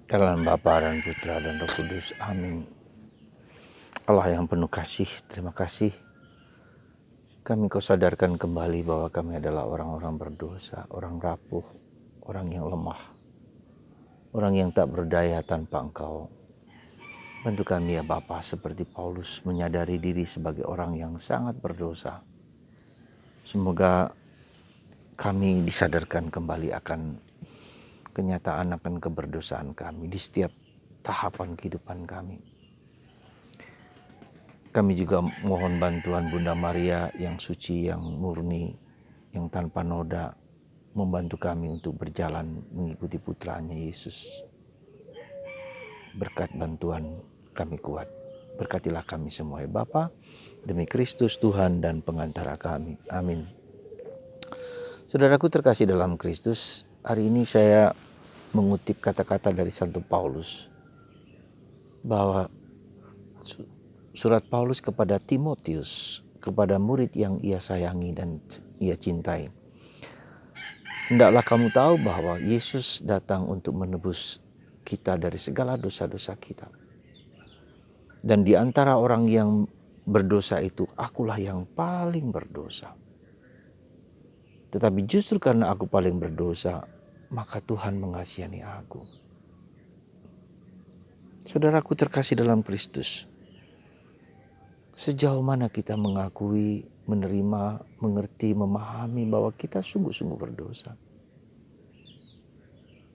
Dalam Bapa dan Putra dan Roh Kudus. Amin. Allah yang penuh kasih, terima kasih. Kami Kau sadarkan kembali bahwa kami adalah orang-orang berdosa, orang rapuh, orang yang lemah, orang yang tak berdaya tanpa Engkau. Bantu kami ya Bapa, seperti Paulus menyadari diri sebagai orang yang sangat berdosa. Semoga kami disadarkan kembali akan kenyataan akan keberdosaan kami di setiap tahapan kehidupan kami. Kami juga mohon bantuan Bunda Maria yang suci, yang murni, yang tanpa noda, membantu kami untuk berjalan mengikuti putranya Yesus. Berkat bantuan kami kuat. Berkatilah kami semua ya Bapa, demi Kristus Tuhan dan pengantara kami. Amin. Saudaraku terkasih dalam Kristus, hari ini saya mengutip kata-kata dari Santo Paulus bahwa surat Paulus kepada Timotius, kepada murid yang ia sayangi dan ia cintai. Hendaklah kamu tahu bahwa Yesus datang untuk menebus kita dari segala dosa-dosa kita. Dan di antara orang yang berdosa itu, akulah yang paling berdosa. Tetapi justru karena aku paling berdosa, maka Tuhan mengasihani aku. Saudaraku terkasih dalam Kristus, sejauh mana kita mengakui, menerima, mengerti, memahami bahwa kita sungguh-sungguh berdosa.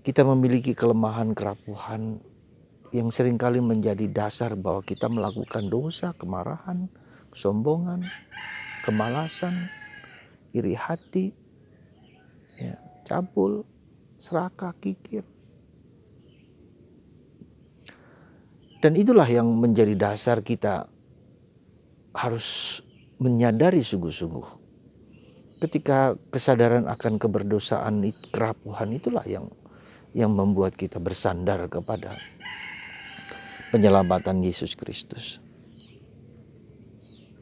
Kita memiliki kelemahan, kerapuhan yang seringkali menjadi dasar bahwa kita melakukan dosa, kemarahan, kesombongan, kemalasan, iri hati, ya, cabul, serakah, kikir. Dan itulah yang menjadi dasar kita harus menyadari sungguh-sungguh. Ketika kesadaran akan keberdosaan, kerapuhan itulah yang membuat kita bersandar kepada penyelamatan Yesus Kristus.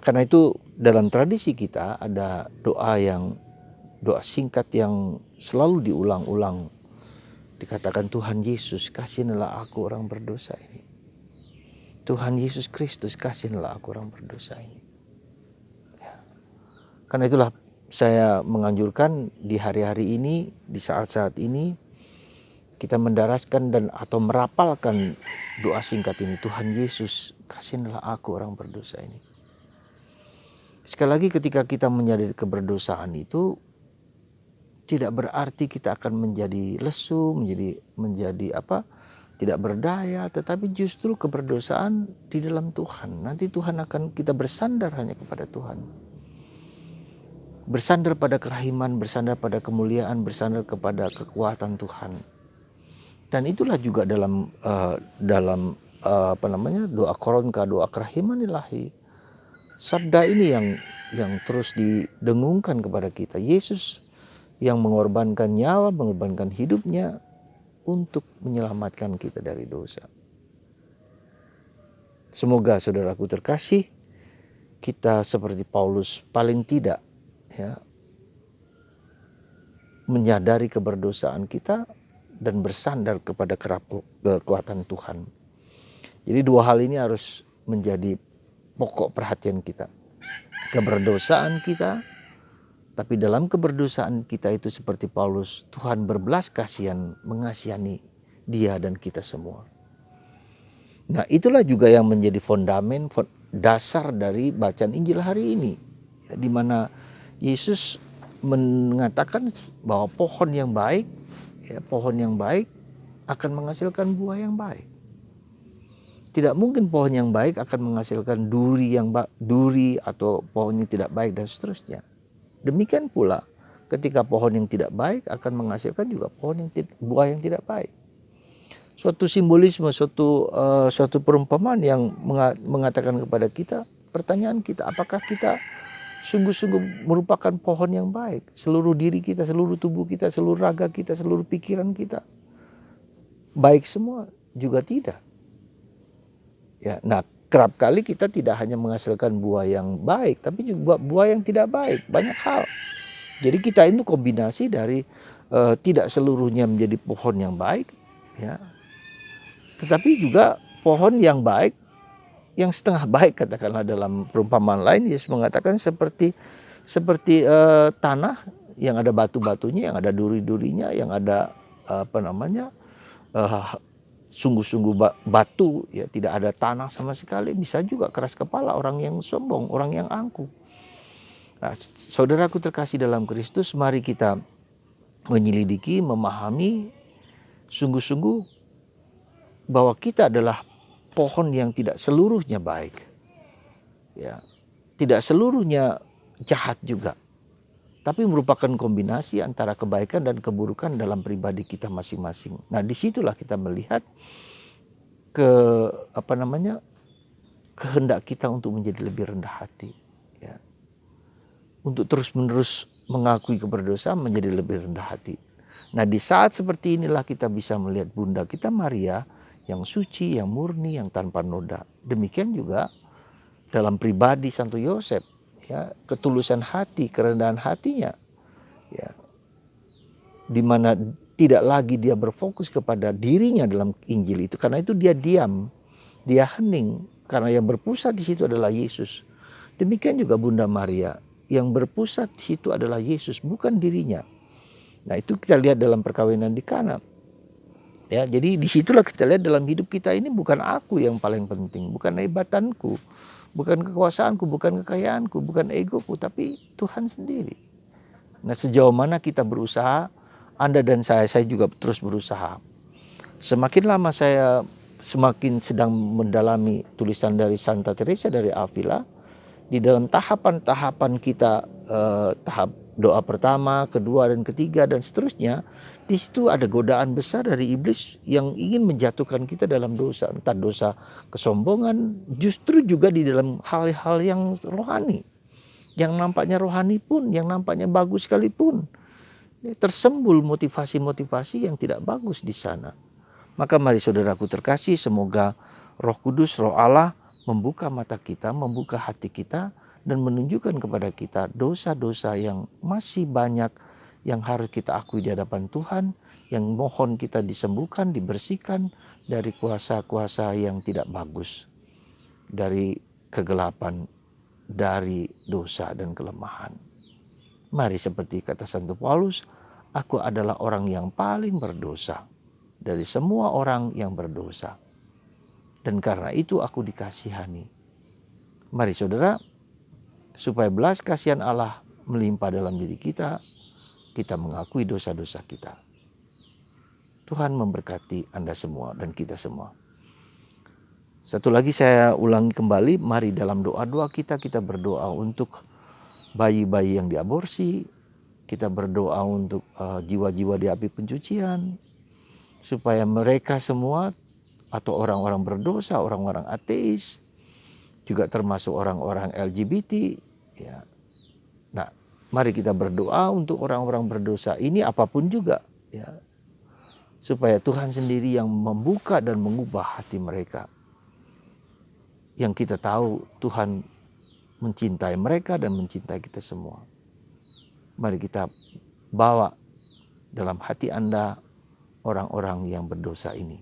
Karena itu dalam tradisi kita ada doa singkat yang selalu diulang-ulang. Dikatakan, Tuhan Yesus, kasihilah aku orang berdosa ini. Tuhan Yesus Kristus, kasihilah aku orang berdosa ini. Ya. Karena itulah saya menganjurkan di hari-hari ini, di saat-saat ini, kita mendaraskan dan atau merapalkan doa singkat ini. Tuhan Yesus, kasihilah aku orang berdosa ini. Sekali lagi, ketika kita menyadari keberdosaan itu, tidak berarti kita akan menjadi lesu, menjadi tidak berdaya, tetapi justru keberdosaan di dalam Tuhan. Nanti Tuhan akan kita bersandar hanya kepada Tuhan. Bersandar pada kerahiman, bersandar pada kemuliaan, bersandar kepada kekuatan Tuhan. Dan itulah juga dalam doa Koronka, doa kerahiman ilahi. Sabda ini yang terus didengungkan kepada kita. Yesus yang mengorbankan nyawa, mengorbankan hidupnya untuk menyelamatkan kita dari dosa. Semoga saudaraku terkasih, kita seperti Paulus paling tidak menyadari keberdosaan kita dan bersandar kepada kekuatan Tuhan. Jadi dua hal ini harus menjadi pokok perhatian kita. Keberdosaan kita, tapi dalam keberdosaan kita itu seperti Paulus, Tuhan berbelas kasihan mengasihani dia dan kita semua. Nah, itulah juga yang menjadi fondamen, dasar dari bacaan Injil hari ini. Ya, di mana Yesus mengatakan bahwa pohon yang baik akan menghasilkan buah yang baik. Tidak mungkin pohon yang baik akan menghasilkan duri atau pohon yang tidak baik dan seterusnya. Demikian pula ketika pohon yang tidak baik akan menghasilkan juga buah yang tidak baik. Suatu simbolisme, suatu perumpamaan yang mengatakan kepada kita, pertanyaan kita, apakah kita sungguh-sungguh merupakan pohon yang baik? Seluruh diri kita, seluruh tubuh kita, seluruh raga kita, seluruh pikiran kita baik semua? Juga tidak. Ya, nah, kerap kali kita tidak hanya menghasilkan buah yang baik, tapi juga buah yang tidak baik, banyak hal. Jadi kita itu kombinasi dari tidak seluruhnya menjadi pohon yang baik, ya, tetapi juga pohon yang baik, yang setengah baik, katakanlah dalam perumpamaan lain Yesus mengatakan seperti tanah yang ada batu-batunya, yang ada duri-durinya, yang ada sungguh-sungguh batu, ya tidak ada tanah sama sekali. Bisa juga keras kepala, orang yang sombong, orang yang angkuh. Nah, saudaraku terkasih dalam Kristus, mari kita menyelidiki, memahami sungguh-sungguh bahwa kita adalah pohon yang tidak seluruhnya baik, ya, tidak seluruhnya jahat juga, tapi merupakan kombinasi antara kebaikan dan keburukan dalam pribadi kita masing-masing. Nah, disitulah kita melihat kehendak kita untuk menjadi lebih rendah hati, ya, untuk terus-menerus mengakui keberdosaan, menjadi lebih rendah hati. Nah, di saat seperti inilah kita bisa melihat Bunda kita Maria yang suci, yang murni, yang tanpa noda. Demikian juga dalam pribadi Santo Yosef, ya, ketulusan hati, kerendahan hatinya, ya, di mana tidak lagi dia berfokus kepada dirinya dalam Injil itu, karena itu dia diam, dia hening, karena yang berpusat di situ adalah Yesus. Demikian juga Bunda Maria, yang berpusat di situ adalah Yesus, bukan dirinya. Nah, itu kita lihat dalam perkawinan di Kana. Ya, jadi disitulah kita lihat dalam hidup kita ini bukan aku yang paling penting, bukan hebatanku, bukan kekuasaanku, bukan kekayaanku, bukan egoku, tapi Tuhan sendiri. Nah, sejauh mana kita berusaha, Anda dan saya juga terus berusaha. Semakin lama saya semakin sedang mendalami tulisan dari Santa Teresa dari Avila, di dalam tahapan-tahapan kita, tahap doa pertama, kedua, dan ketiga, dan seterusnya, di situ ada godaan besar dari iblis yang ingin menjatuhkan kita dalam dosa, entah dosa kesombongan, justru juga di dalam hal-hal yang rohani, yang nampaknya rohani pun, yang nampaknya bagus sekalipun, tersembul motivasi-motivasi yang tidak bagus di sana. Maka mari saudaraku terkasih, semoga Roh Kudus, Roh Allah membuka mata kita, membuka hati kita, dan menunjukkan kepada kita dosa-dosa yang masih banyak yang harus kita akui di hadapan Tuhan, yang mohon kita disembuhkan, dibersihkan dari kuasa-kuasa yang tidak bagus, dari kegelapan, dari dosa dan kelemahan. Mari seperti kata Santo Paulus, aku adalah orang yang paling berdosa dari semua orang yang berdosa, dan karena itu aku dikasihani. Mari saudara, supaya belas kasihan Allah melimpah dalam diri kita, kita mengakui dosa-dosa kita. Tuhan memberkati Anda semua dan kita semua. Satu lagi saya ulangi kembali, mari dalam doa-doa kita berdoa untuk bayi-bayi yang diaborsi, kita berdoa untuk jiwa-jiwa di api pencucian, supaya mereka semua atau orang-orang berdosa, orang-orang ateis, juga termasuk orang-orang LGBT, ya. Nah, mari kita berdoa untuk orang-orang berdosa ini apapun juga, ya, supaya Tuhan sendiri yang membuka dan mengubah hati mereka. Yang kita tahu Tuhan mencintai mereka dan mencintai kita semua. Mari kita bawa dalam hati Anda orang-orang yang berdosa ini,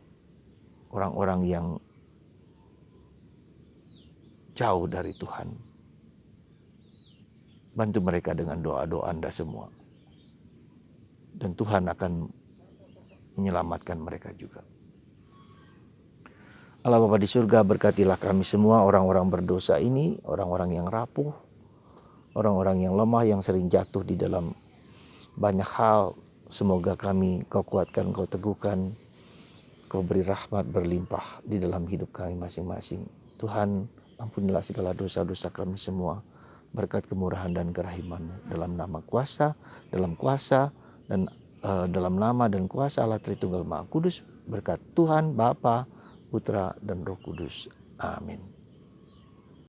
orang-orang yang jauh dari Tuhan. Bantu mereka dengan doa-doa Anda semua. Dan Tuhan akan menyelamatkan mereka juga. Allah Bapa di surga, berkatilah kami semua orang-orang berdosa ini, orang-orang yang rapuh, orang-orang yang lemah, yang sering jatuh di dalam banyak hal. Semoga kami Kau kuatkan, Kau teguhkan, Kau beri rahmat berlimpah di dalam hidup kami masing-masing. Tuhan, ampunilah segala dosa-dosa kami semua, berkat kemurahan dan kerahiman-Mu, dalam nama kuasa, dalam kuasa, dan dalam nama dan kuasa Allah Tritunggal Maha Kudus, berkat Tuhan Bapa, Putra, dan Roh Kudus. Amin.